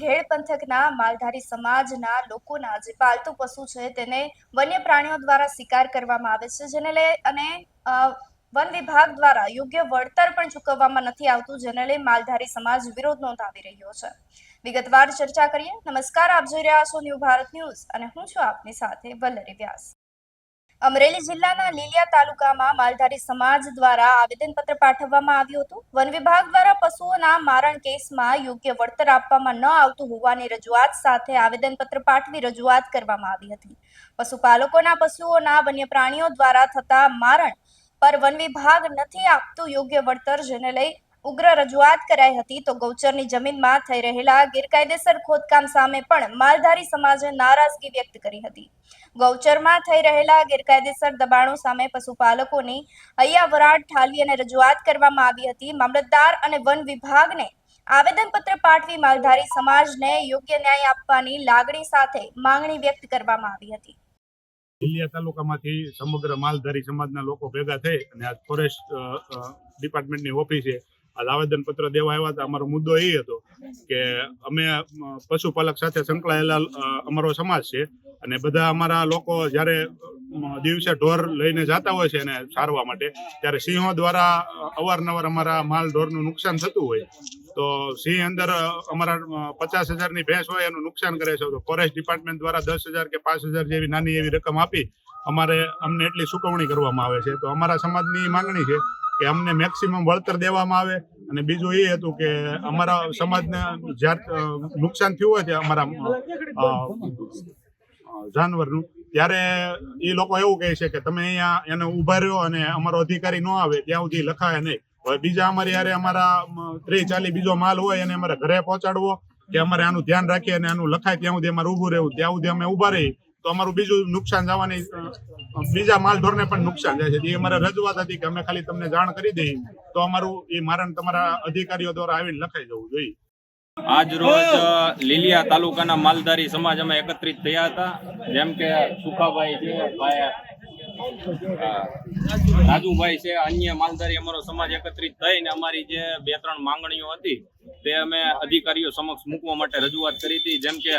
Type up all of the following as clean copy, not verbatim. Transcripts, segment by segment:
ઘેડ પંથકના માલધારી સમાજના લોકોના જે પાલતુ પશુ છે તેને વન્ય પ્રાણીઓ દ્વારા શિકાર કરવામાં આવે છે, જેને લઈ અને વન વિભાગ દ્વારા યોગ્ય વળતર પણ ચૂકવવામાં નથી આવતું, જેને લઈ માલધારી સમાજ વિરોધ નોંધાવી રહ્યો છે। વિગતવાર ચર્ચા કરીએ। નમસ્કાર, આપ જોઈ રહ્યા છો ન્યૂ ભારત ન્યૂઝ અને હું છું આપની સાથે વલ્લરી વ્યાસ। અમરેલી જિલ્લાના લીલિયા તાલુકામાં માલધારી સમાજ દ્વારા આવેદનપત્ર પાઠવવામાં આવ્યું હતું। વન વિભાગ દ્વારા પશુઓના મારણ કેસમાં યોગ્ય વળતર આપવામાં ન આવતું હોવાની રજૂઆત સાથે આવેદનપત્ર પાઠવી રજૂઆત કરવામાં આવી હતી। પશુપાલકોના પશુઓના વન્ય પ્રાણીઓ દ્વારા થતા મારણ પર વન વિભાગ નથી આપતું યોગ્ય વળતર, જેને લઈ ઉગ્ર રજૂઆત કરાઈ હતી। તો ગૌચરની જમીનમાં થઈ રહેલા ગેરકાયદેસર ખોદકામ સામે પણ માલધારી સમાજે નારાજગી વ્યક્ત કરી હતી। ગૌચરમાં થઈ રહેલા ગેરકાયદેસર દબાણો સામે પશુપાલકોની અહીંયા વરાળ ઠાલવી અને રજૂઆત કરવામાં આવી હતી। મામલતદાર અને વન વિભાગને આવેદનપત્ર પાઠવી માલધારી સમાજને યોગ્ય ન્યાય આપવાની લાગણી સાથે માંગણી વ્યક્ત કરવામાં આવી હતી। લીલિયા તાલુકામાંથી સમગ્ર માલધારી સમાજના લોકો ભેગા થઈ અને આ ફોરેસ્ટ ડિપાર્ટમેન્ટની ઓફિસે આ આવેદનપત્ર દેવા આવ્યા હતા। અમારો મુદ્દો એ હતો કે અમે પશુપાલક સાથે સંકળાયેલા અમારો સમાજ છે અને બધા અમારા લોકો જ્યારે દિવસે ઢોર લઈને જતા હોય છે અને સારવા માટે, ત્યારે સિંહો દ્વારા અવારનવાર અમારા માલ ઢોરનું નુકસાન થતું હોય, તો સિંહ અંદર અમારા 50,000ની ભેંસ હોય એનું નુકસાન કરે છે, તો ફોરેસ્ટ ડિપાર્ટમેન્ટ દ્વારા 10,000 કે 5,000 જેવી નાની એવી રકમ આપી અમને એટલી ચૂકવણી કરવામાં આવે છે। તો અમારા સમાજની માંગણી છે કે અમને મેક્સિમમ વળતર દેવામાં આવે। અને બીજું એ હતું કે અમારા સમાજને જ્યારે નુકસાન થયું હોય ત્યાં અમારા જાનવરનું, ત્યારે એ લોકો એવું કહે છે કે તમે અહીંયા એને ઉભા રહ્યો અને અમારો અધિકારી ન આવે ત્યાં સુધી લખાય નહીં। હવે બીજા અમારી યારે અમારા 30-40 બીજો માલ હોય અને અમારે ઘરે પહોંચાડવો કે અમારે આનું ધ્યાન રાખીએ અને આનું લખાય ત્યાં સુધી અમારે ઊભું રહેવું, ત્યાં સુધી અમે ઊભા રહી તો અમારું બીજું નુકસાન જવાની, બીજા માલ ઢોરને પણ નુકસાન જાય છે। એ અમારે રજૂઆત હતી કે અમે ખાલી તમને જાણ કરી દઈએ તો અમારું એ મારણ તમારા અધિકારીઓ દ્વારા આવીને લખાઈ જવું જોઈએ। આજ રોજ લીલિયા તાલુકાના માલધારી સમાજ અમે એકત્રિત થયા હતા, જેમ કે સુખાભાઈ છે, રાજુભાઈ છે, અન્ય માલધારી અમારો સમાજ એકત્રિત થઈને અમારી જે 2-3 માંગણીઓ હતી તે અમે અધિકારીઓ સમક્ષ મૂકવા માટે રજૂઆત કરી હતી। જેમ કે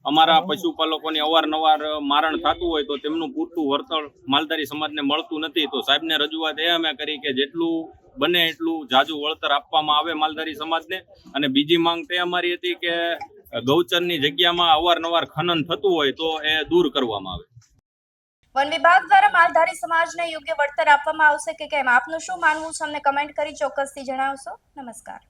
અમારા પશુપાલકોની અવારનવાર મારણ થતું હોય તો તેમનું પૂરતું વળતર માલધારી સમાજને મળતું નથી, તો સાહેબને રજૂઆત એ અમે કરી કે જેટલું બને એટલું જાજુ વળતર આપવામાં આવે માલધારી સમાજને। અને બીજી માંગ તે અમારી હતી કે ગૌચરની જગ્યામાં અવારનવાર ખનન થતું હોય તો એ દૂર કરવામાં આવે। વન વિભાગ દ્વારા માલધારી સમાજને યોગ્ય વળતર આપવામાં આવશે કે કેમ, આપનું શું માનવું છે અમને કમેન્ટ કરી ચોક્કસથી જણાવશો। નમસ્કાર।